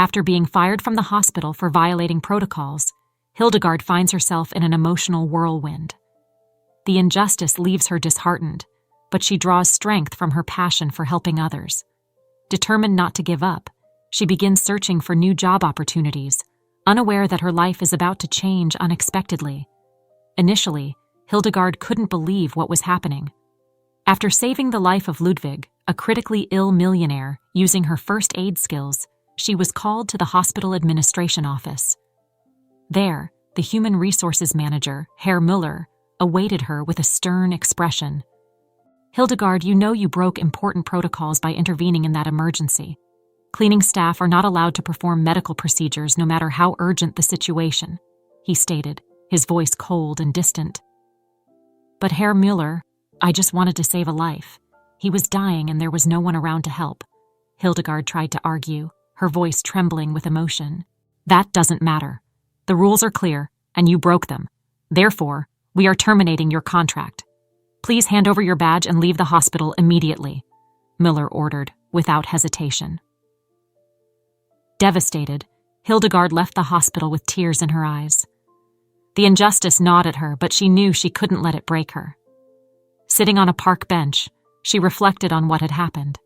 After being fired from the hospital for violating protocols, Hildegard finds herself in an emotional whirlwind. The injustice leaves her disheartened, but she draws strength from her passion for helping others. Determined not to give up, she begins searching for new job opportunities, unaware that her life is about to change unexpectedly. Initially, Hildegard couldn't believe what was happening. After saving the life of Ludwig, a critically ill millionaire, using her first aid skills, she was called to the hospital administration office. There, the human resources manager, Herr Müller, awaited her with a stern expression. "Hildegard, you know you broke important protocols by intervening in that emergency. Cleaning staff are not allowed to perform medical procedures no matter how urgent the situation," he stated, his voice cold and distant. "But Herr Müller, I just wanted to save a life. He was dying and there was no one around to help," Hildegard tried to argue, her voice trembling with emotion. "That doesn't matter. The rules are clear, and you broke them. Therefore, we are terminating your contract. Please hand over your badge and leave the hospital immediately," Müller ordered, without hesitation. Devastated, Hildegard left the hospital with tears in her eyes. The injustice gnawed at her, but she knew she couldn't let it break her. Sitting on a park bench, she reflected on what had happened.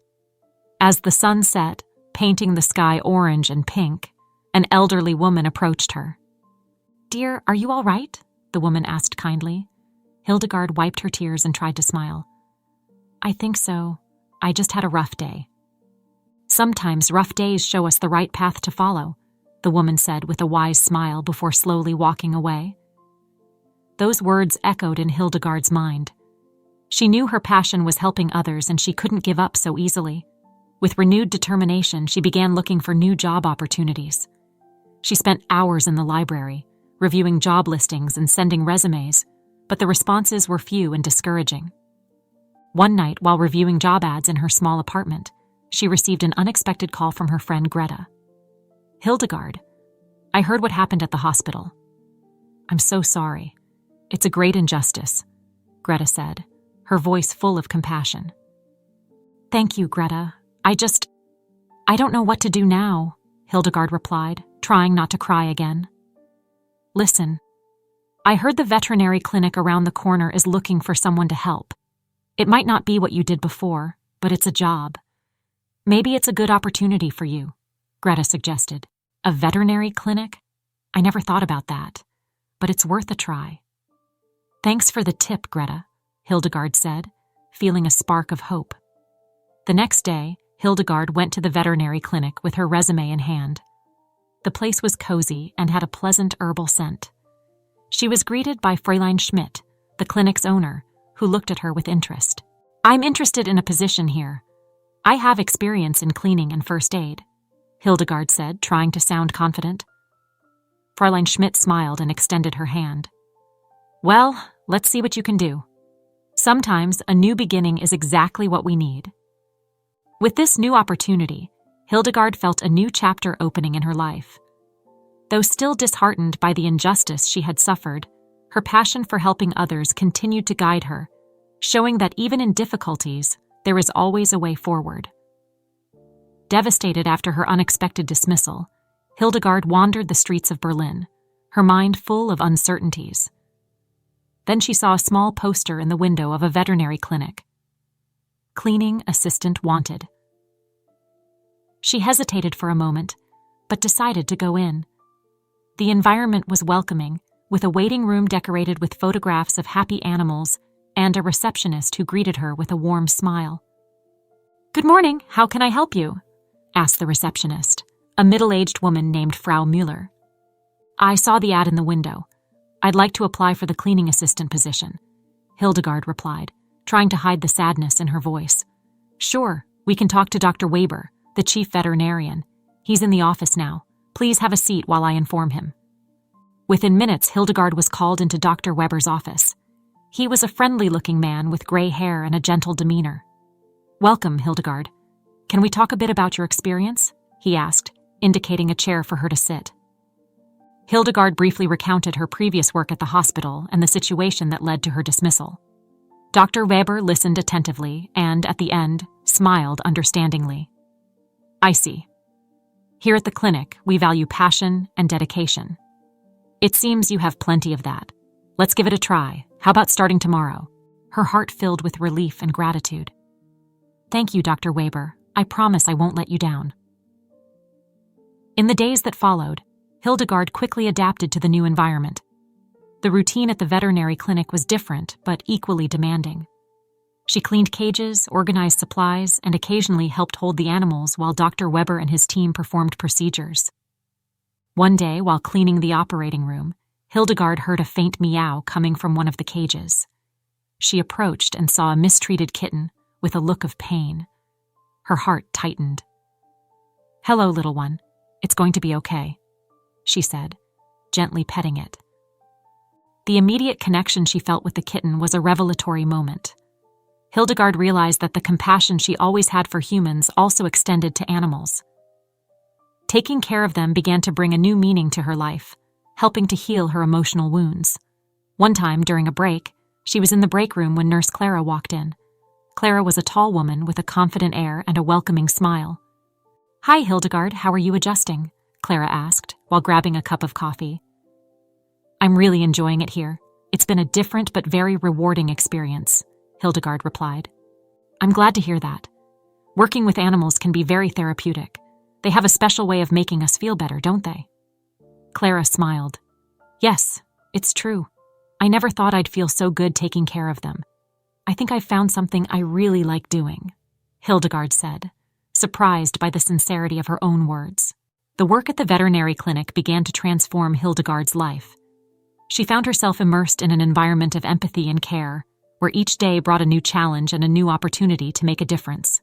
As the sun set, painting the sky orange and pink, an elderly woman approached her. "Dear, are you all right?" the woman asked kindly. Hildegard wiped her tears and tried to smile. "I think so. I just had a rough day." "Sometimes rough days show us the right path to follow," the woman said with a wise smile before slowly walking away. Those words echoed in Hildegard's mind. She knew her passion was helping others and she couldn't give up so easily. With renewed determination, she began looking for new job opportunities. She spent hours in the library, reviewing job listings and sending resumes, but the responses were few and discouraging. One night, while reviewing job ads in her small apartment, she received an unexpected call from her friend Greta. "Hildegard, I heard what happened at the hospital. I'm so sorry. It's a great injustice," Greta said, her voice full of compassion. "Thank you, Greta. I don't know what to do now," Hildegard replied, trying not to cry again. "Listen, I heard the veterinary clinic around the corner is looking for someone to help. It might not be what you did before, but it's a job. Maybe it's a good opportunity for you," Greta suggested. "A veterinary clinic? I never thought about that, but it's worth a try." "Thanks for the tip, Greta," Hildegard said, feeling a spark of hope. The next day, Hildegard went to the veterinary clinic with her resume in hand. The place was cozy and had a pleasant herbal scent. She was greeted by Fräulein Schmidt, the clinic's owner, who looked at her with interest. "I'm interested in a position here. I have experience in cleaning and first aid," Hildegard said, trying to sound confident. Fräulein Schmidt smiled and extended her hand. "Well, let's see what you can do. Sometimes a new beginning is exactly what we need." With this new opportunity, Hildegard felt a new chapter opening in her life. Though still disheartened by the injustice she had suffered, her passion for helping others continued to guide her, showing that even in difficulties, there is always a way forward. Devastated after her unexpected dismissal, Hildegard wandered the streets of Berlin, her mind full of uncertainties. Then she saw a small poster in the window of a veterinary clinic. "Cleaning assistant wanted." She hesitated for a moment, but decided to go in. The environment was welcoming, with a waiting room decorated with photographs of happy animals and a receptionist who greeted her with a warm smile. "Good morning, how can I help you?" asked the receptionist, a middle-aged woman named Frau Müller. "I saw the ad in the window. I'd like to apply for the cleaning assistant position," Hildegard replied, trying to hide the sadness in her voice. "Sure, we can talk to Dr. Weber, the chief veterinarian. He's in the office now. Please have a seat while I inform him." Within minutes, Hildegard was called into Dr. Weber's office. He was a friendly-looking man with gray hair and a gentle demeanor. "Welcome, Hildegard. Can we talk a bit about your experience?" he asked, indicating a chair for her to sit. Hildegard briefly recounted her previous work at the hospital and the situation that led to her dismissal. Dr. Weber listened attentively and, at the end, smiled understandingly. "I see. Here at the clinic, we value passion and dedication. It seems you have plenty of that. Let's give it a try. How about starting tomorrow? Her heart filled with relief and gratitude. Thank you, Dr. Weber. I promise I won't let you down. In the days that followed, Hildegard quickly adapted to the new environment. The routine at the veterinary clinic was different, but equally demanding. She cleaned cages, organized supplies, and occasionally helped hold the animals while Dr. Weber and his team performed procedures. One day, while cleaning the operating room, Hildegard heard a faint meow coming from one of the cages. She approached and saw a mistreated kitten with a look of pain. Her heart tightened. "Hello, little one. It's going to be okay," she said, gently petting it. The immediate connection she felt with the kitten was a revelatory moment. Hildegard realized that the compassion she always had for humans also extended to animals. Taking care of them began to bring a new meaning to her life, helping to heal her emotional wounds. One time, during a break, she was in the break room when Nurse Clara walked in. Clara was a tall woman with a confident air and a welcoming smile. "Hi, Hildegard, how are you adjusting?" Clara asked, while grabbing a cup of coffee. "I'm really enjoying it here. It's been a different but very rewarding experience," Hildegard replied. "I'm glad to hear that. Working with animals can be very therapeutic. They have a special way of making us feel better, don't they?" Clara smiled. "Yes, it's true. I never thought I'd feel so good taking care of them. I think I've found something I really like doing," Hildegard said, surprised by the sincerity of her own words. The work at the veterinary clinic began to transform Hildegard's life. She found herself immersed in an environment of empathy and care, where each day brought a new challenge and a new opportunity to make a difference.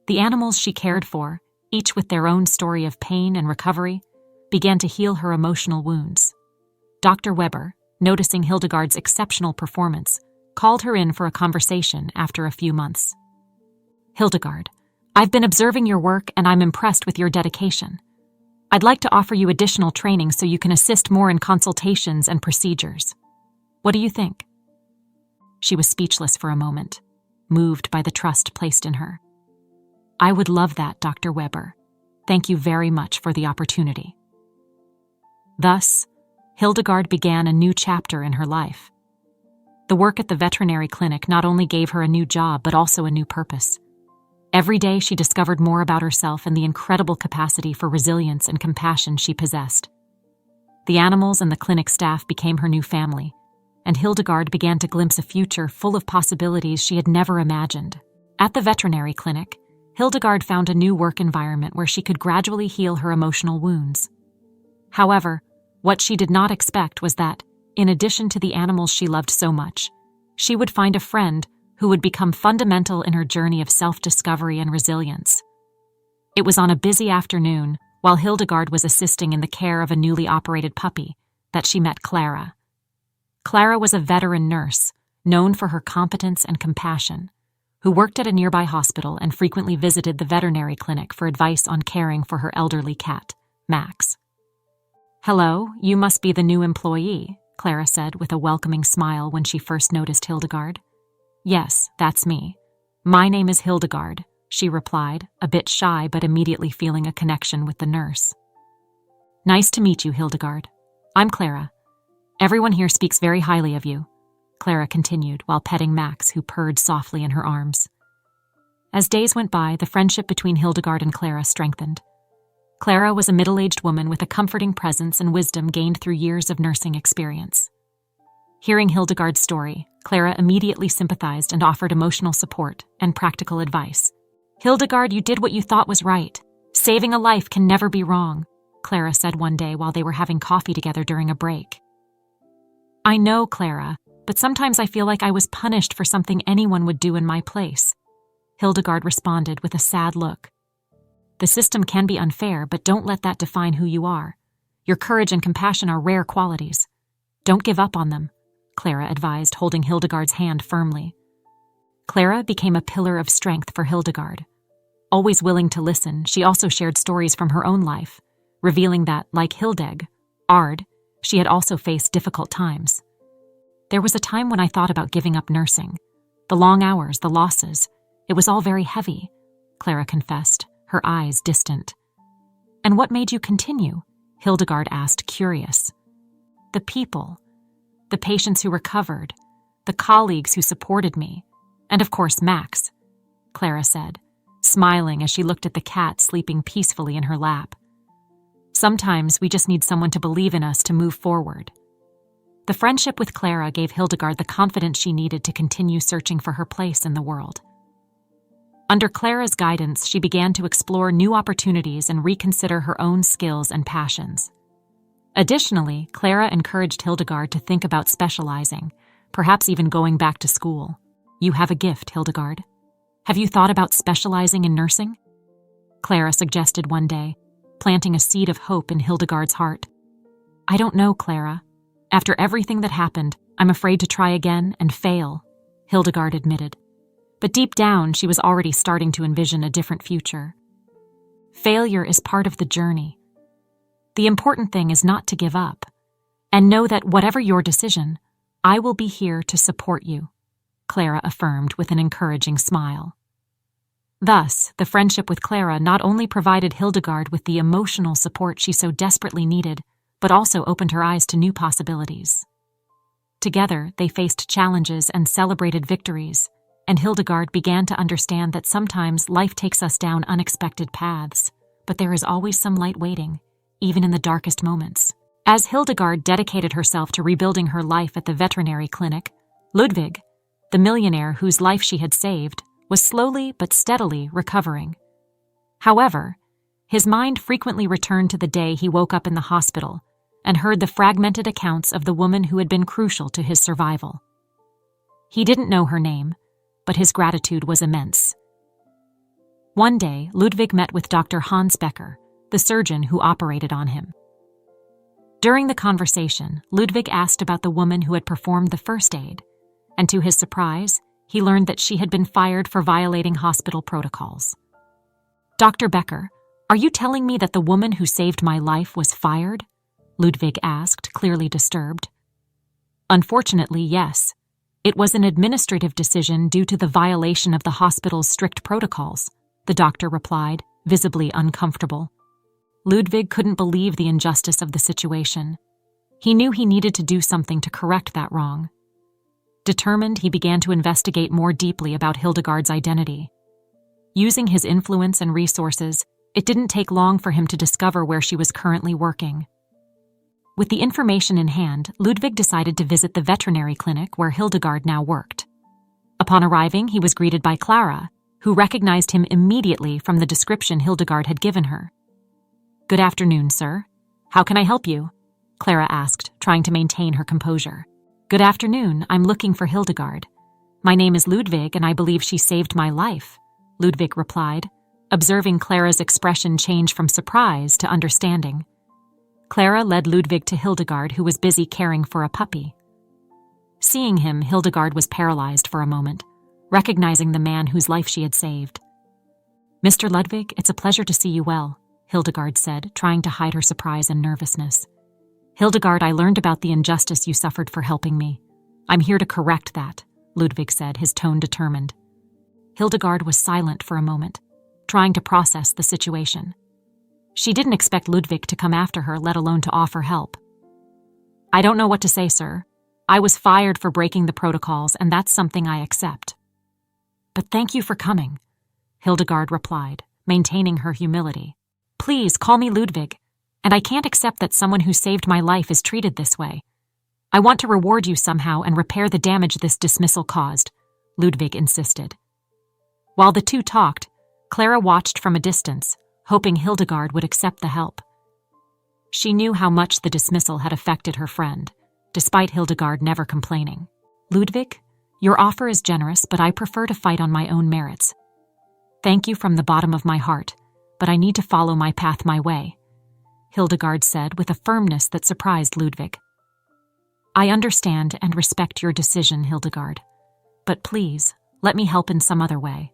The animals she cared for, each with their own story of pain and recovery, began to heal her emotional wounds. Dr. Weber, noticing Hildegard's exceptional performance, called her in for a conversation after a few months. "Hildegard, I've been observing your work and I'm impressed with your dedication. I'd like to offer you additional training so you can assist more in consultations and procedures. What do you think?" She was speechless for a moment, moved by the trust placed in her. "I would love that, Dr. Weber. Thank you very much for the opportunity." Thus, Hildegard began a new chapter in her life. The work at the veterinary clinic not only gave her a new job but also a new purpose. Every day she discovered more about herself and the incredible capacity for resilience and compassion she possessed. The animals and the clinic staff became her new family, and Hildegard began to glimpse a future full of possibilities she had never imagined. At the veterinary clinic, Hildegard found a new work environment where she could gradually heal her emotional wounds. However, what she did not expect was that, in addition to the animals she loved so much, she would find a friend who would become fundamental in her journey of self-discovery and resilience. It was on a busy afternoon, while Hildegard was assisting in the care of a newly operated puppy, that she met Clara. Clara was a veteran nurse, known for her competence and compassion, who worked at a nearby hospital and frequently visited the veterinary clinic for advice on caring for her elderly cat, Max. "Hello, you must be the new employee," Clara said with a welcoming smile when she first noticed Hildegard. "Yes, that's me. My name is Hildegard," she replied, a bit shy but immediately feeling a connection with the nurse. "Nice to meet you, Hildegard. I'm Clara. Everyone here speaks very highly of you," Clara continued while petting Max, who purred softly in her arms. As days went by, the friendship between Hildegard and Clara strengthened. Clara was a middle-aged woman with a comforting presence and wisdom gained through years of nursing experience. Hearing Hildegard's story, Clara immediately sympathized and offered emotional support and practical advice. "Hildegard, you did what you thought was right. Saving a life can never be wrong," Clara said one day while they were having coffee together during a break. "I know, Clara, but sometimes I feel like I was punished for something anyone would do in my place," Hildegard responded with a sad look. "The system can be unfair, but don't let that define who you are. Your courage and compassion are rare qualities. Don't give up on them," Clara advised, holding Hildegard's hand firmly. Clara became a pillar of strength for Hildegard. Always willing to listen, she also shared stories from her own life, revealing that, like Ard, she had also faced difficult times. "There was a time when I thought about giving up nursing. The long hours, the losses, it was all very heavy," Clara confessed, her eyes distant. And what made you continue? Hildegard asked, curious. The people. The patients who recovered. The colleagues who supported me. And of course, Max, Clara said, smiling as she looked at the cat sleeping peacefully in her lap. Sometimes we just need someone to believe in us to move forward. The friendship with Clara gave Hildegard the confidence she needed to continue searching for her place in the world. Under Clara's guidance, she began to explore new opportunities and reconsider her own skills and passions. Additionally, Clara encouraged Hildegard to think about specializing, perhaps even going back to school. You have a gift, Hildegard. Have you thought about specializing in nursing? Clara suggested one day, planting a seed of hope in Hildegard's heart. I don't know, Clara. After everything that happened, I'm afraid to try again and fail, Hildegard admitted. But deep down, she was already starting to envision a different future. Failure is part of the journey. The important thing is not to give up, and know that whatever your decision, I will be here to support you, Clara affirmed with an encouraging smile. Thus, the friendship with Clara not only provided Hildegard with the emotional support she so desperately needed, but also opened her eyes to new possibilities. Together, they faced challenges and celebrated victories, and Hildegard began to understand that sometimes life takes us down unexpected paths, but there is always some light waiting, even in the darkest moments. As Hildegard dedicated herself to rebuilding her life at the veterinary clinic, Ludwig, the millionaire whose life she had saved, was slowly but steadily recovering. However, his mind frequently returned to the day he woke up in the hospital and heard the fragmented accounts of the woman who had been crucial to his survival. He didn't know her name, but his gratitude was immense. One day, Ludwig met with Dr. Hans Becker, the surgeon who operated on him. During the conversation, Ludwig asked about the woman who had performed the first aid, and to his surprise, he learned that she had been fired for violating hospital protocols. Dr. Becker, are you telling me that the woman who saved my life was fired? Ludwig asked, clearly disturbed. Unfortunately, yes. It was an administrative decision due to the violation of the hospital's strict protocols, the doctor replied, visibly uncomfortable. Ludwig couldn't believe the injustice of the situation. He knew he needed to do something to correct that wrong. Determined, he began to investigate more deeply about Hildegard's identity. Using his influence and resources, it didn't take long for him to discover where she was currently working. With the information in hand, Ludwig decided to visit the veterinary clinic where Hildegard now worked. Upon arriving, he was greeted by Clara, who recognized him immediately from the description Hildegard had given her. Good afternoon, sir. How can I help you? Clara asked, trying to maintain her composure. Good afternoon, I'm looking for Hildegard. My name is Ludwig and I believe she saved my life, Ludwig replied, observing Clara's expression change from surprise to understanding. Clara led Ludwig to Hildegard, who was busy caring for a puppy. Seeing him, Hildegard was paralyzed for a moment, recognizing the man whose life she had saved. Mr. Ludwig, it's a pleasure to see you well, Hildegard said, trying to hide her surprise and nervousness. Hildegard, I learned about the injustice you suffered for helping me. I'm here to correct that, Ludwig said, his tone determined. Hildegard was silent for a moment, trying to process the situation. She didn't expect Ludwig to come after her, let alone to offer help. I don't know what to say, sir. I was fired for breaking the protocols, and that's something I accept. But thank you for coming, Hildegard replied, maintaining her humility. Please call me Ludwig, and I can't accept that someone who saved my life is treated this way. I want to reward you somehow and repair the damage this dismissal caused, Ludwig insisted. While the two talked, Clara watched from a distance, hoping Hildegard would accept the help. She knew how much the dismissal had affected her friend, despite Hildegard never complaining. Ludwig, your offer is generous, but I prefer to fight on my own merits. Thank you from the bottom of my heart, but I need to follow my path my way, Hildegard said with a firmness that surprised Ludwig. I understand and respect your decision, Hildegard, but please, let me help in some other way.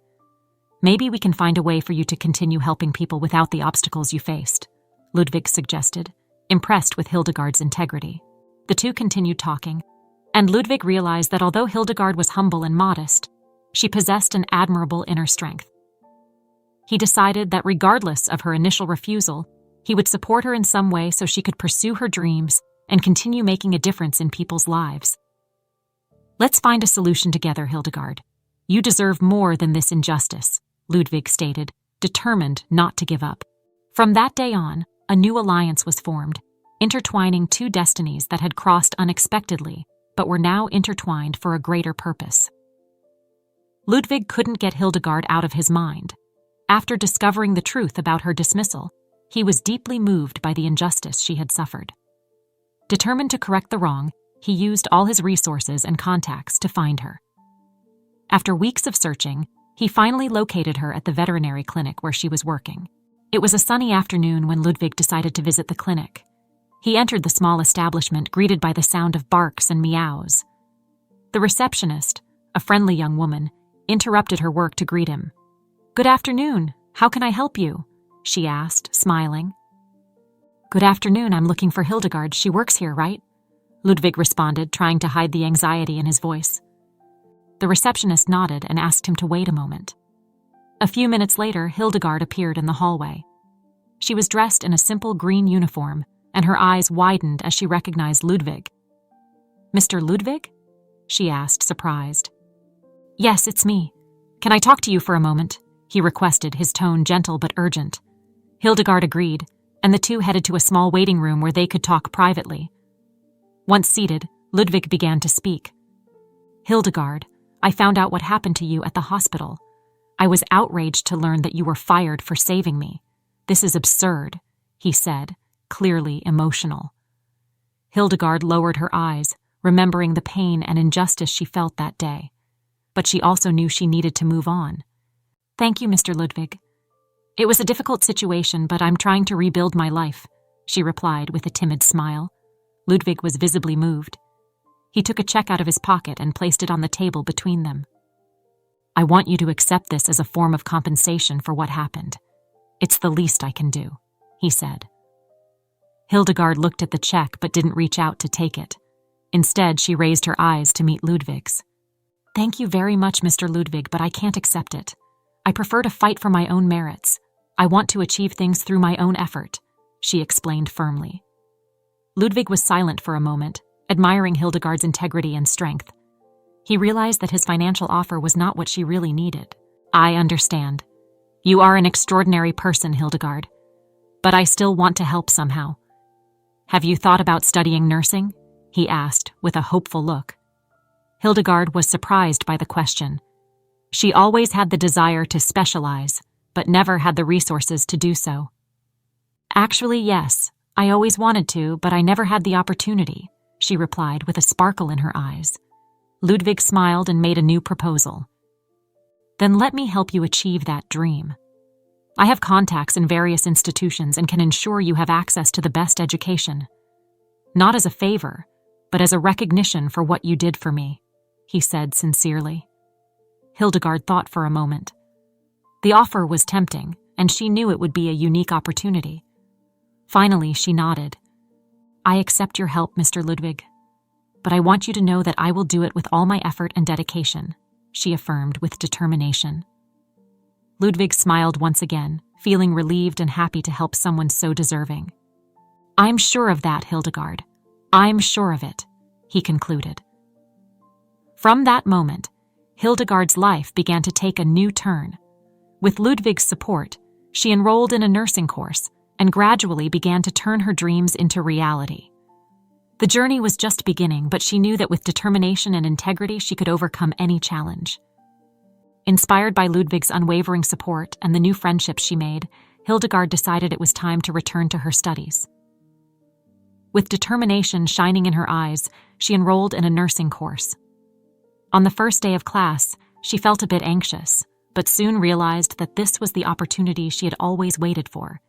Maybe we can find a way for you to continue helping people without the obstacles you faced, Ludwig suggested, impressed with Hildegard's integrity. The two continued talking, and Ludwig realized that although Hildegard was humble and modest, she possessed an admirable inner strength. He decided that regardless of her initial refusal, He would support her in some way so she could pursue her dreams and continue making a difference in people's lives. "Let's find a solution together, Hildegard. You deserve more than this injustice," Ludwig stated, determined not to give up. From that day on, a new alliance was formed, intertwining two destinies that had crossed unexpectedly, but were now intertwined for a greater purpose. Ludwig couldn't get Hildegard out of his mind. After discovering the truth about her dismissal, he was deeply moved by the injustice she had suffered. Determined to correct the wrong, he used all his resources and contacts to find her. After weeks of searching, he finally located her at the veterinary clinic where she was working. It was a sunny afternoon when Ludwig decided to visit the clinic. He entered the small establishment, greeted by the sound of barks and meows. The receptionist, a friendly young woman, interrupted her work to greet him. "Good afternoon. How can I help you?" she asked, smiling. "Good afternoon. I'm looking for Hildegard. She works here, right?" Ludwig responded, trying to hide the anxiety in his voice. The receptionist nodded and asked him to wait a moment. A few minutes later, Hildegard appeared in the hallway. She was dressed in a simple green uniform, and her eyes widened as she recognized Ludwig. "Mr. Ludwig?" she asked, surprised. "Yes, it's me. Can I talk to you for a moment?" he requested, his tone gentle but urgent. Hildegard agreed, and the two headed to a small waiting room where they could talk privately. Once seated, Ludwig began to speak. "Hildegard, I found out what happened to you at the hospital. I was outraged to learn that you were fired for saving me. This is absurd," he said, clearly emotional. Hildegard lowered her eyes, remembering the pain and injustice she felt that day. But she also knew she needed to move on. "Thank you, Mr. Ludwig. It was a difficult situation, but I'm trying to rebuild my life," she replied with a timid smile. Ludwig was visibly moved. He took a check out of his pocket and placed it on the table between them. "I want you to accept this as a form of compensation for what happened. It's the least I can do," he said. Hildegard looked at the check but didn't reach out to take it. Instead, she raised her eyes to meet Ludwig's. "Thank you very much, Mr. Ludwig, but I can't accept it. I prefer to fight for my own merits. I want to achieve things through my own effort," she explained firmly. Ludwig was silent for a moment, admiring Hildegard's integrity and strength. He realized that his financial offer was not what she really needed. "I understand. You are an extraordinary person, Hildegard. But I still want to help somehow. Have you thought about studying nursing?" he asked with a hopeful look. Hildegard was surprised by the question. She always had the desire to specialize, but never had the resources to do so. "Actually, yes. I always wanted to, but I never had the opportunity," she replied with a sparkle in her eyes. Ludwig smiled and made a new proposal. "Then let me help you achieve that dream. I have contacts in various institutions and can ensure you have access to the best education. Not as a favor, but as a recognition for what you did for me," he said sincerely. Hildegard thought for a moment. The offer was tempting, and she knew it would be a unique opportunity. Finally, she nodded. "I accept your help, Mr. Ludwig. But I want you to know that I will do it with all my effort and dedication," she affirmed with determination. Ludwig smiled once again, feeling relieved and happy to help someone so deserving. "I'm sure of that, Hildegard. I'm sure of it," he concluded. From that moment, Hildegard's life began to take a new turn. With Ludwig's support, she enrolled in a nursing course and gradually began to turn her dreams into reality. The journey was just beginning, but she knew that with determination and integrity she could overcome any challenge. Inspired by Ludwig's unwavering support and the new friendships she made, Hildegard decided it was time to return to her studies. With determination shining in her eyes, she enrolled in a nursing course. On the first day of class, she felt a bit anxious, but soon realized that this was the opportunity she had always waited for,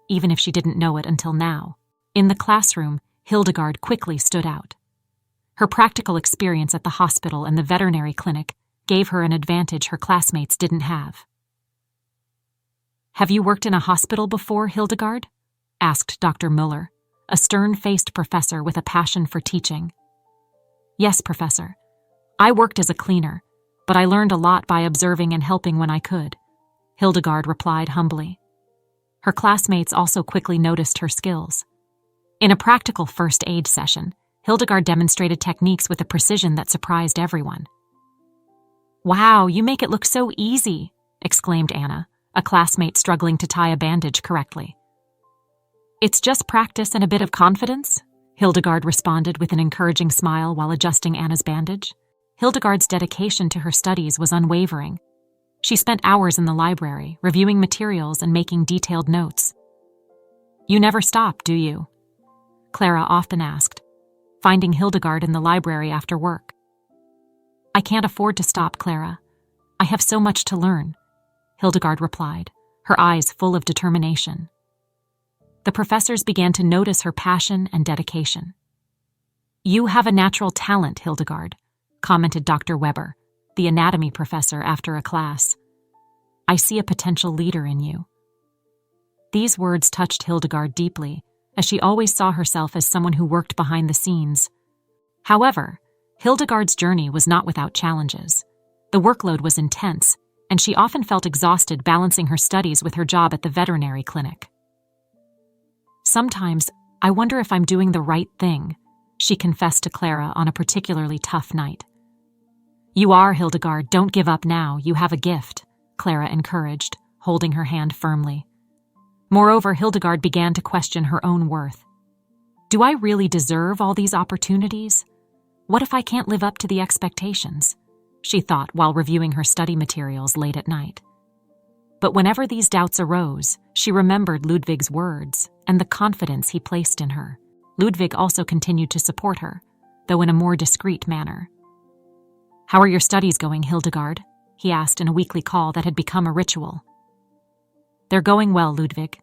even if she didn't know it until now. In the classroom, Hildegard quickly stood out. Her practical experience at the hospital and the veterinary clinic gave her an advantage her classmates didn't have. "Have you worked in a hospital before, Hildegard?" asked Dr. Muller, a stern-faced professor with a passion for teaching. "Yes, Professor. I worked as a cleaner, but I learned a lot by observing and helping when I could," Hildegard replied humbly. Her classmates also quickly noticed her skills. In a practical first aid session, Hildegard demonstrated techniques with a precision that surprised everyone. "Wow, you make it look so easy," exclaimed Anna, a classmate struggling to tie a bandage correctly. "It's just practice and a bit of confidence," Hildegard responded with an encouraging smile while adjusting Anna's bandage. Hildegard's dedication to her studies was unwavering. She spent hours in the library, reviewing materials and making detailed notes. "You never stop, do you?" Clara often asked, finding Hildegard in the library after work. "I can't afford to stop, Clara. I have so much to learn," Hildegard replied, her eyes full of determination. The professors began to notice her passion and dedication. "You have a natural talent, Hildegard," commented Dr. Weber, the anatomy professor, after a class. "I see a potential leader in you." These words touched Hildegard deeply, as she always saw herself as someone who worked behind the scenes. However, Hildegard's journey was not without challenges. The workload was intense, and she often felt exhausted balancing her studies with her job at the veterinary clinic. "Sometimes, I wonder if I'm doing the right thing," she confessed to Clara on a particularly tough night. "You are, Hildegard. Don't give up now. You have a gift," Clara encouraged, holding her hand firmly. Moreover, Hildegard began to question her own worth. "Do I really deserve all these opportunities? What if I can't live up to the expectations?" she thought while reviewing her study materials late at night. But whenever these doubts arose, she remembered Ludwig's words and the confidence he placed in her. Ludwig also continued to support her, though in a more discreet manner. "How are your studies going, Hildegard?" he asked in a weekly call that had become a ritual. "They're going well, Ludwig.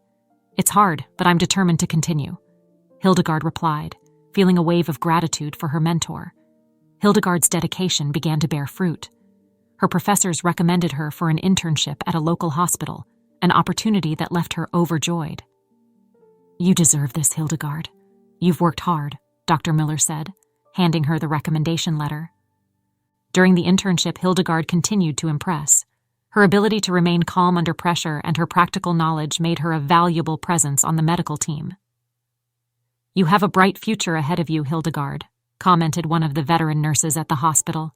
It's hard, but I'm determined to continue," Hildegard replied, feeling a wave of gratitude for her mentor. Hildegard's dedication began to bear fruit. Her professors recommended her for an internship at a local hospital, an opportunity that left her overjoyed. "You deserve this, Hildegard. You've worked hard," Dr. Miller said, handing her the recommendation letter. During the internship, Hildegard continued to impress. Her ability to remain calm under pressure and her practical knowledge made her a valuable presence on the medical team. "You have a bright future ahead of you, Hildegard," commented one of the veteran nurses at the hospital.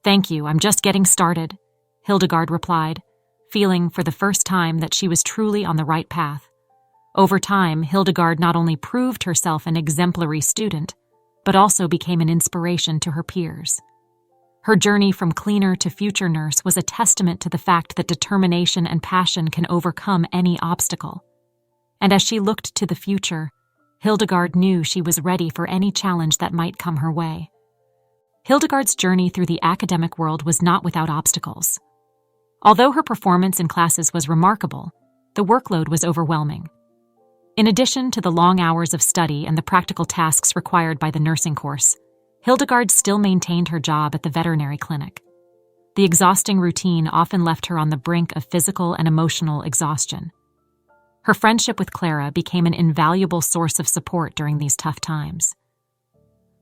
"Thank you, I'm just getting started," Hildegard replied, feeling for the first time that she was truly on the right path. Over time, Hildegard not only proved herself an exemplary student, but also became an inspiration to her peers. Her journey from cleaner to future nurse was a testament to the fact that determination and passion can overcome any obstacle. And as she looked to the future, Hildegard knew she was ready for any challenge that might come her way. Hildegard's journey through the academic world was not without obstacles. Although her performance in classes was remarkable, the workload was overwhelming. In addition to the long hours of study and the practical tasks required by the nursing course, Hildegard still maintained her job at the veterinary clinic. The exhausting routine often left her on the brink of physical and emotional exhaustion. Her friendship with Clara became an invaluable source of support during these tough times.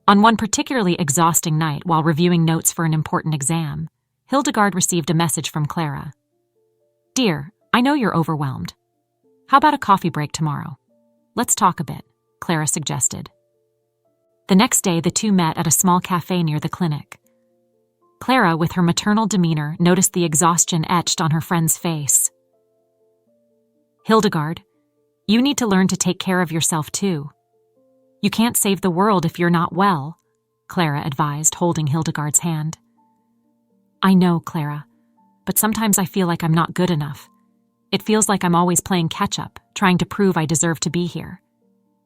On one particularly exhausting night, while reviewing notes for an important exam, Hildegard received a message from Clara. "Dear, I know you're overwhelmed. How about a coffee break tomorrow? Let's talk a bit," Clara suggested. The next day, the two met at a small cafe near the clinic. Clara, with her maternal demeanor, noticed the exhaustion etched on her friend's face. "Hildegard, you need to learn to take care of yourself too. You can't save the world if you're not well," Clara advised, holding Hildegard's hand. "I know, Clara, but sometimes I feel like I'm not good enough. It feels like I'm always playing catch-up, trying to prove I deserve to be here,"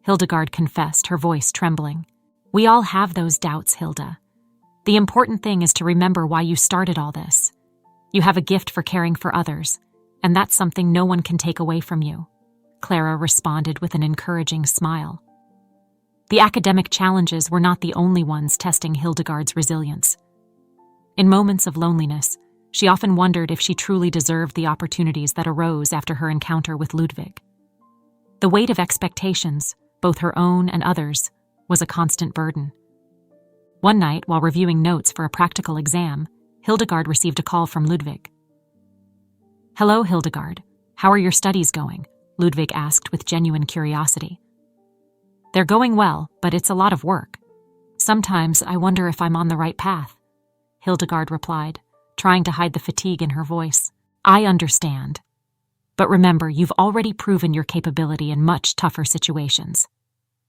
Hildegard confessed, her voice trembling. "We all have those doubts, Hilda. The important thing is to remember why you started all this. You have a gift for caring for others, and that's something no one can take away from you," Clara responded with an encouraging smile. The academic challenges were not the only ones testing Hildegard's resilience. In moments of loneliness, she often wondered if she truly deserved the opportunities that arose after her encounter with Ludwig. The weight of expectations, both her own and others, was a constant burden. One night, while reviewing notes for a practical exam, Hildegard received a call from Ludwig. "Hello, Hildegard. How are your studies going? Ludwig asked with genuine curiosity. They're going well, but it's a lot of work. Sometimes I wonder if I'm on the right path, Hildegard replied, trying to hide the fatigue in her voice. I understand. But remember, you've already proven your capability in much tougher situations.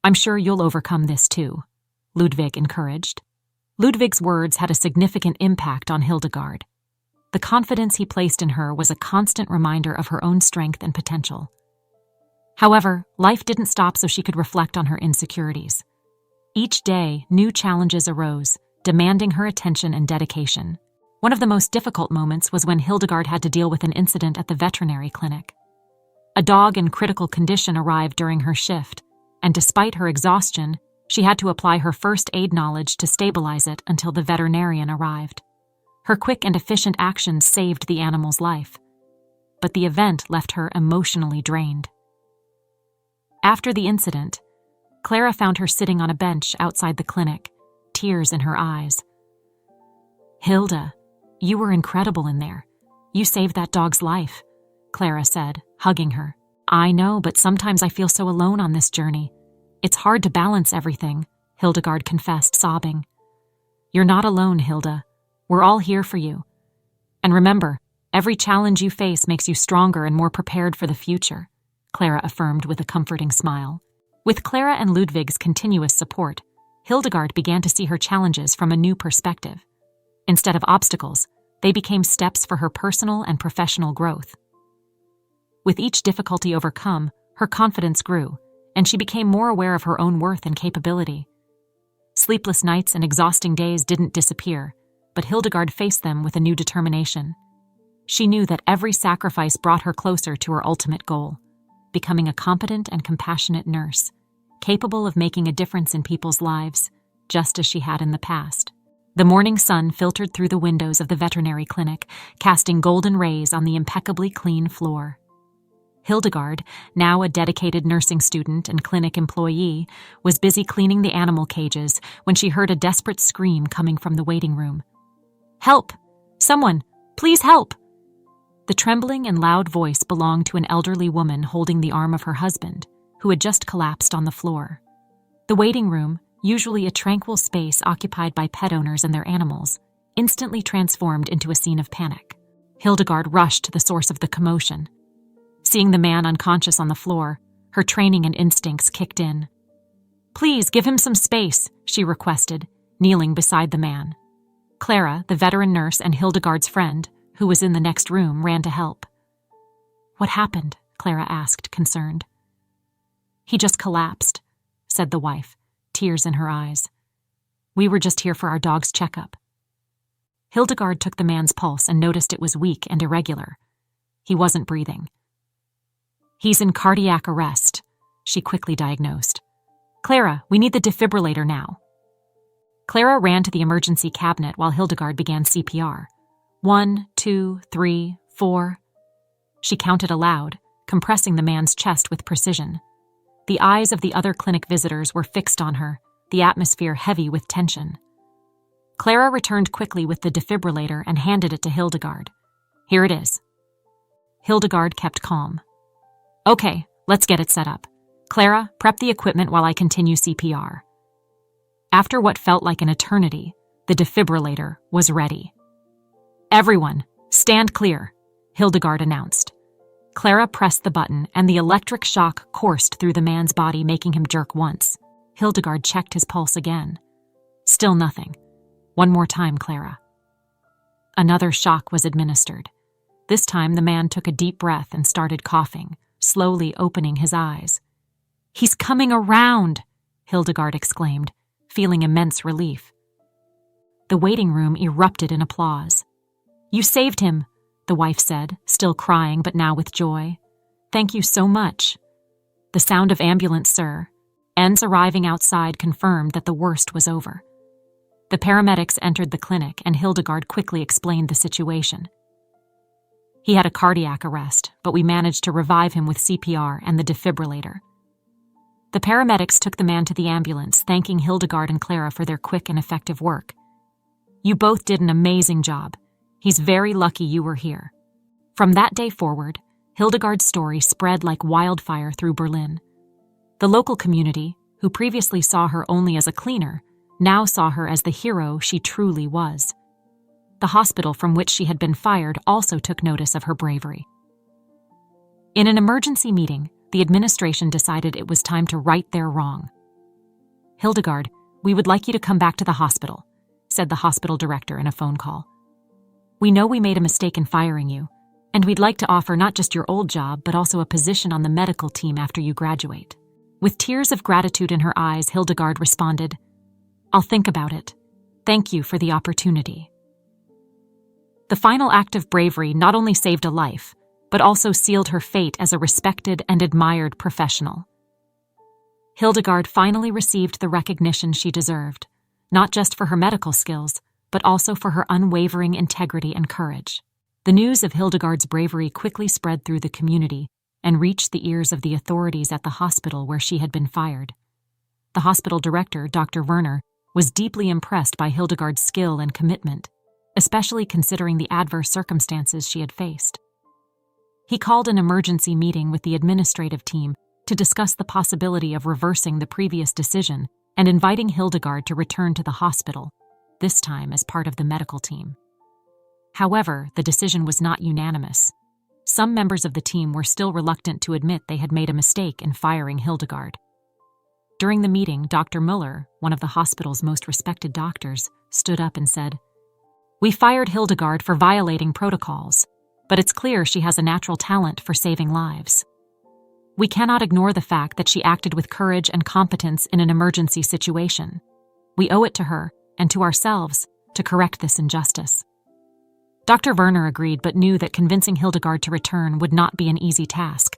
I'm sure you'll overcome this too, Ludwig encouraged. Ludwig's words had a significant impact on Hildegard. The confidence he placed in her was a constant reminder of her own strength and potential. However, life didn't stop so she could reflect on her insecurities. Each day, new challenges arose, demanding her attention and dedication. One of the most difficult moments was when Hildegard had to deal with an incident at the veterinary clinic. A dog in critical condition arrived during her shift, and despite her exhaustion, she had to apply her first aid knowledge to stabilize it until the veterinarian arrived. Her quick and efficient actions saved the animal's life, but the event left her emotionally drained. After the incident, Clara found her sitting on a bench outside the clinic, tears in her eyes. Hilda, you were incredible in there. You saved that dog's life, Clara said, hugging her. I know, but sometimes I feel so alone on this journey. It's hard to balance everything, Hildegard confessed, sobbing. You're not alone, Hilda. We're all here for you. And remember, every challenge you face makes you stronger and more prepared for the future, Clara affirmed with a comforting smile. With Clara and Ludwig's continuous support, Hildegard began to see her challenges from a new perspective. Instead of obstacles, they became steps for her personal and professional growth. With each difficulty overcome, her confidence grew, and she became more aware of her own worth and capability. Sleepless nights and exhausting days didn't disappear, but Hildegard faced them with a new determination. She knew that every sacrifice brought her closer to her ultimate goal, becoming a competent and compassionate nurse, capable of making a difference in people's lives, just as she had in the past. The morning sun filtered through the windows of the veterinary clinic, casting golden rays on the impeccably clean floor. Hildegard, now a dedicated nursing student and clinic employee, was busy cleaning the animal cages when she heard a desperate scream coming from the waiting room. Help! Someone! Please help! The trembling and loud voice belonged to an elderly woman holding the arm of her husband, who had just collapsed on the floor. The waiting room, usually a tranquil space occupied by pet owners and their animals, instantly transformed into a scene of panic. Hildegard rushed to the source of the commotion. Seeing the man unconscious on the floor, her training and instincts kicked in. Please give him some space, she requested, kneeling beside the man. Clara, the veteran nurse and Hildegard's friend, who was in the next room, ran to help. What happened? Clara asked, concerned. He just collapsed, said the wife, tears in her eyes. We were just here for our dog's checkup. Hildegard took the man's pulse and noticed it was weak and irregular. He wasn't breathing. He's in cardiac arrest, she quickly diagnosed. Clara, we need the defibrillator now. Clara ran to the emergency cabinet while Hildegard began CPR. 1, 2, 3, 4. She counted aloud, compressing the man's chest with precision. The eyes of the other clinic visitors were fixed on her, the atmosphere heavy with tension. Clara returned quickly with the defibrillator and handed it to Hildegard. Here it is. Hildegard kept calm. Okay, let's get it set up. Clara, prep the equipment while I continue CPR. After what felt like an eternity, the defibrillator was ready. Everyone, stand clear, Hildegard announced. Clara pressed the button, and the electric shock coursed through the man's body, making him jerk once. Hildegard checked his pulse again. Still nothing. One more time, Clara. Another shock was administered. This time, the man took a deep breath and started coughing, slowly opening his eyes. He's coming around, Hildegard exclaimed, feeling immense relief. The waiting room erupted in applause. You saved him, the wife said, still crying but now with joy. Thank you so much. The sound of ambulance, sir. Ends arriving outside confirmed that the worst was over. The paramedics entered the clinic and Hildegard quickly explained the situation. He had a cardiac arrest, but we managed to revive him with CPR and the defibrillator. The paramedics took the man to the ambulance, thanking Hildegard and Clara for their quick and effective work. You both did an amazing job. He's very lucky you were here. From that day forward, Hildegard's story spread like wildfire through Berlin. The local community, who previously saw her only as a cleaner, now saw her as the hero she truly was. The hospital from which she had been fired also took notice of her bravery. In an emergency meeting, the administration decided it was time to right their wrong. "Hildegard, we would like you to come back to the hospital," said the hospital director in a phone call. "We know we made a mistake in firing you, and we'd like to offer not just your old job but also a position on the medical team after you graduate." With tears of gratitude in her eyes, Hildegard responded, "I'll think about it. Thank you for the opportunity." The final act of bravery not only saved a life, but also sealed her fate as a respected and admired professional. Hildegard finally received the recognition she deserved, not just for her medical skills, but also for her unwavering integrity and courage. The news of Hildegard's bravery quickly spread through the community and reached the ears of the authorities at the hospital where she had been fired. The hospital director, Dr. Werner, was deeply impressed by Hildegard's skill and commitment, especially considering the adverse circumstances she had faced. He called an emergency meeting with the administrative team to discuss the possibility of reversing the previous decision and inviting Hildegard to return to the hospital, this time as part of the medical team. However, the decision was not unanimous. Some members of the team were still reluctant to admit they had made a mistake in firing Hildegard. During the meeting, Dr. Müller, one of the hospital's most respected doctors, stood up and said, "We fired Hildegard for violating protocols, but it's clear she has a natural talent for saving lives. We cannot ignore the fact that she acted with courage and competence in an emergency situation. We owe it to her and to ourselves to correct this injustice." Dr. Werner agreed but knew that convincing Hildegard to return would not be an easy task.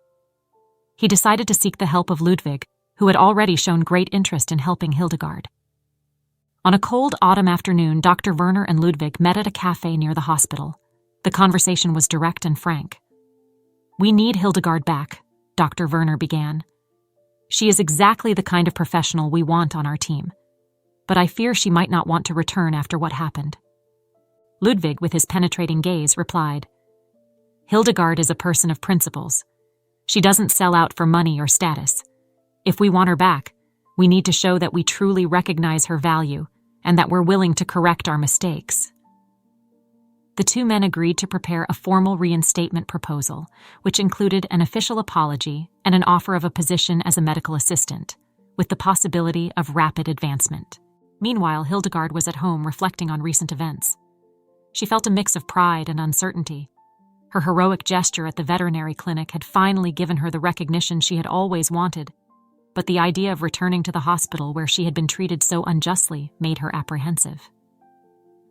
He decided to seek the help of Ludwig, who had already shown great interest in helping Hildegard. On a cold autumn afternoon, Dr. Werner and Ludwig met at a cafe near the hospital. The conversation was direct and frank. "We need Hildegard back," Dr. Werner began. "She is exactly the kind of professional we want on our team, but I fear she might not want to return after what happened." Ludwig, with his penetrating gaze, replied, "Hildegard is a person of principles. She doesn't sell out for money or status. If we want her back, we need to show that we truly recognize her value and that we're willing to correct our mistakes." The two men agreed to prepare a formal reinstatement proposal, which included an official apology and an offer of a position as a medical assistant, with the possibility of rapid advancement. Meanwhile, Hildegard was at home reflecting on recent events. She felt a mix of pride and uncertainty. Her heroic gesture at the veterinary clinic had finally given her the recognition she had always wanted, but the idea of returning to the hospital where she had been treated so unjustly made her apprehensive.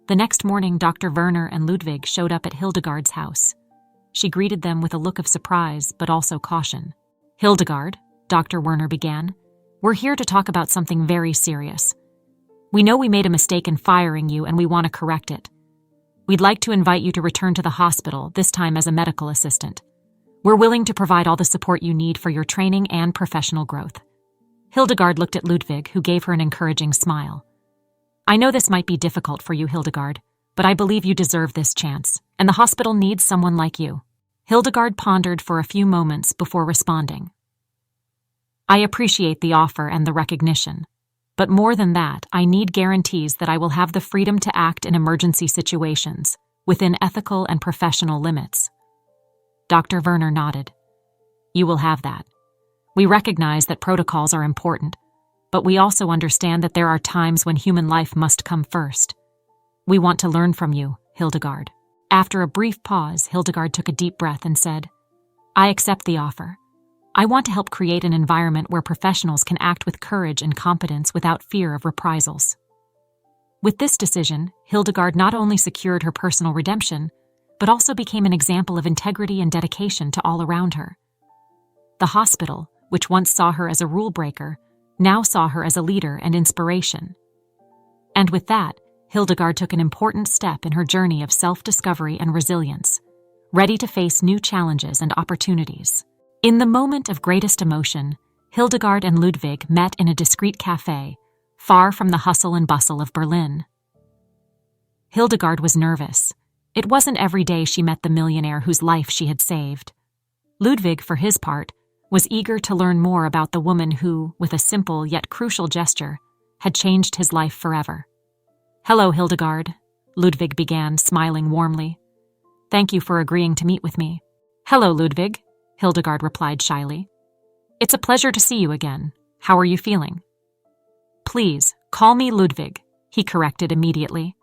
The next morning, Dr. Werner and Ludwig showed up at Hildegard's house. She greeted them with a look of surprise, but also caution. "Hildegard," Dr. Werner began, "we're here to talk about something very serious. We know we made a mistake in firing you and we want to correct it. We'd like to invite you to return to the hospital, this time as a medical assistant. We're willing to provide all the support you need for your training and professional growth." Hildegard looked at Ludwig, who gave her an encouraging smile. "I know this might be difficult for you, Hildegard, but I believe you deserve this chance, and the hospital needs someone like you." Hildegard pondered for a few moments before responding. "I appreciate the offer and the recognition, but more than that, I need guarantees that I will have the freedom to act in emergency situations, within ethical and professional limits." Dr. Werner nodded. "You will have that. We recognize that protocols are important, but we also understand that there are times when human life must come first. We want to learn from you, Hildegard." After a brief pause, Hildegard took a deep breath and said, "I accept the offer. I want to help create an environment where professionals can act with courage and competence without fear of reprisals." With this decision, Hildegard not only secured her personal redemption, but also became an example of integrity and dedication to all around her. The hospital, which once saw her as a rule breaker, now saw her as a leader and inspiration. And with that, Hildegard took an important step in her journey of self-discovery and resilience, ready to face new challenges and opportunities. In the moment of greatest emotion, Hildegard and Ludwig met in a discreet cafe, far from the hustle and bustle of Berlin. Hildegard was nervous. It wasn't every day she met the millionaire whose life she had saved. Ludwig, for his part, was eager to learn more about the woman who, with a simple yet crucial gesture, had changed his life forever. "Hello, Hildegard," Ludwig began, smiling warmly. "Thank you for agreeing to meet with me." "Hello, Ludwig," Hildegard replied shyly. "It's a pleasure to see you again. How are you feeling?" "Please, call me Ludwig," he corrected immediately.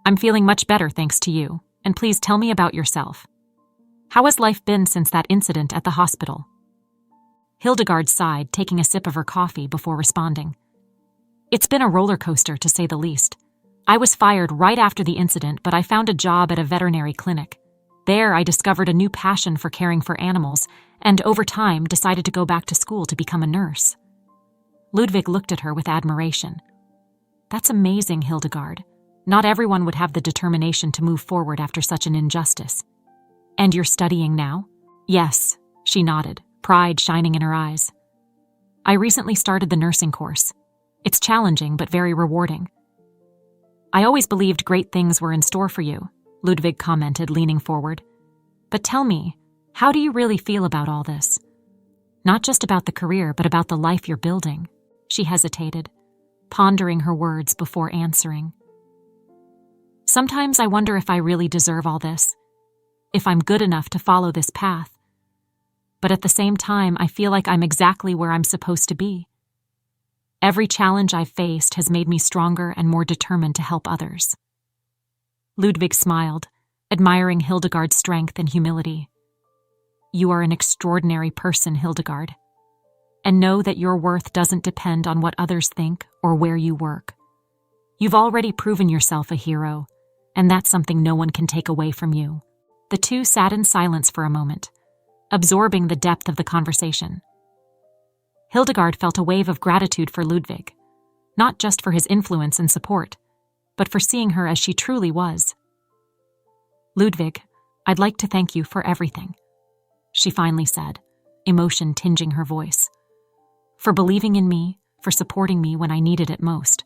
"I'm feeling much better thanks to you, and please tell me about yourself. How has life been since that incident at the hospital?" Hildegard sighed, taking a sip of her coffee before responding. "It's been a roller coaster, to say the least. I was fired right after the incident, but I found a job at a veterinary clinic. There, I discovered a new passion for caring for animals, and over time decided to go back to school to become a nurse." Ludwig looked at her with admiration. "That's amazing, Hildegard. Not everyone would have the determination to move forward after such an injustice. And you're studying now?" "Yes," she nodded, pride shining in her eyes. "I recently started the nursing course. It's challenging but very rewarding." "I always believed great things were in store for you," Ludwig commented, leaning forward. "But tell me, how do you really feel about all this? Not just about the career, but about the life you're building." She hesitated, pondering her words before answering. "Sometimes I wonder if I really deserve all this, if I'm good enough to follow this path. But at the same time, I feel like I'm exactly where I'm supposed to be. Every challenge I've faced has made me stronger and more determined to help others." Ludwig smiled, admiring Hildegard's strength and humility. "You are an extraordinary person, Hildegard. And know that your worth doesn't depend on what others think or where you work. You've already proven yourself a hero, and that's something no one can take away from you." The two sat in silence for a moment, absorbing the depth of the conversation. Hildegard felt a wave of gratitude for Ludwig, not just for his influence and support, but for seeing her as she truly was. "Ludwig, I'd like to thank you for everything," she finally said, emotion tinging her voice. "For believing in me, for supporting me when I needed it most.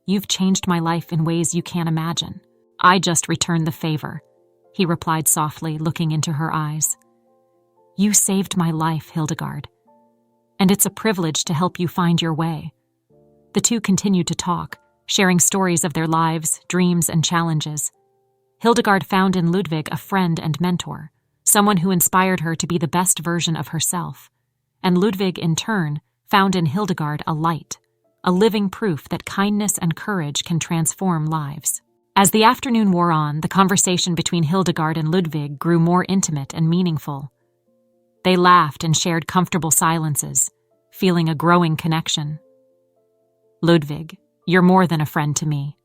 You've changed my life in ways you can't imagine." "I just returned the favor," he replied softly, looking into her eyes. "You saved my life, Hildegard, and it's a privilege to help you find your way." The two continued to talk, sharing stories of their lives, dreams, and challenges. Hildegard found in Ludwig a friend and mentor, someone who inspired her to be the best version of herself. And Ludwig, in turn, found in Hildegard a light, a living proof that kindness and courage can transform lives. As the afternoon wore on, the conversation between Hildegard and Ludwig grew more intimate and meaningful. They laughed and shared comfortable silences, feeling a growing connection. "Ludwig, you're more than a friend to me,"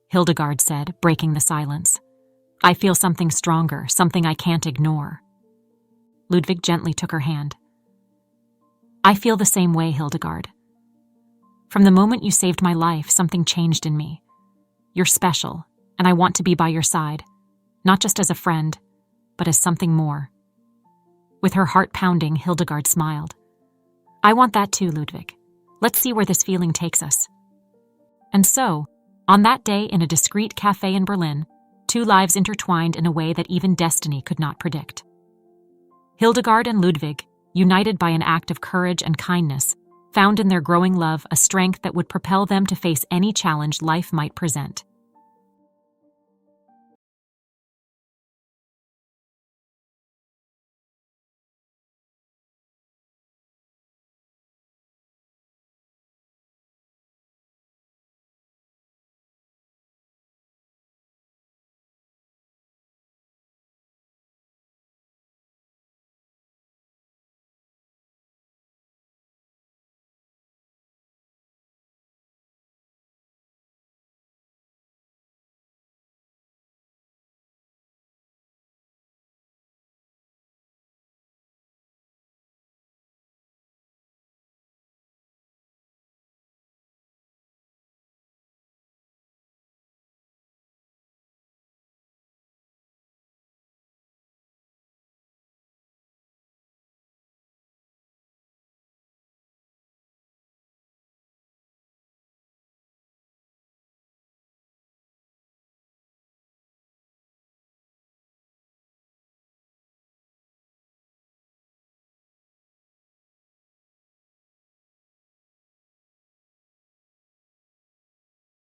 Hildegard said, breaking the silence. "I feel something stronger, something I can't ignore." Ludwig gently took her hand. "I feel the same way, Hildegard. From the moment you saved my life, something changed in me. You're special, and I want to be by your side, not just as a friend, but as something more." With her heart pounding, Hildegard smiled. "I want that too, Ludwig. Let's see where this feeling takes us." And so, on that day in a discreet cafe in Berlin, two lives intertwined in a way that even destiny could not predict. Hildegard and Ludwig, united by an act of courage and kindness, found in their growing love a strength that would propel them to face any challenge life might present.